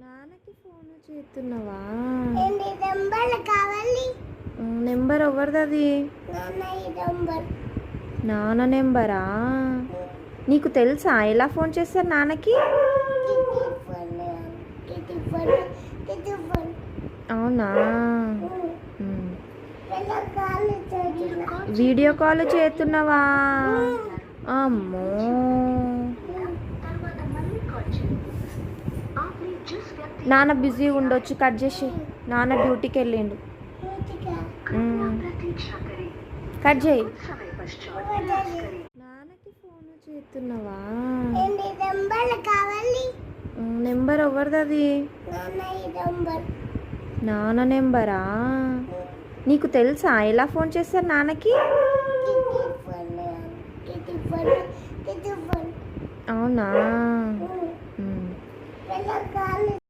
నాన్నకి ఫోన్ చేస్తున్నావా? నెంబర్ కావాలి. నెంబర్ ఎవరిది అది? నాన్న నెంబరా? నీకు తెలుసా ఎలా ఫోన్ చేస్తారు నాన్నకి? అవునా? వీడియో కాల్ చేస్తున్నావా? అమ్మో, నాన్న బిజీ ఉండొచ్చు, కట్ చేసి. నాన్న డ్యూటీకి వెళ్ళిండు. కట్ చేయి. నాన్నకి ఫోన్ చేస్తున్నావా? నెంబర్ ఎవరిది అది? నాన్న నెంబరా? నీకు తెలుసా ఎలా ఫోన్ చేస్తారు నాన్నకి? అవునా?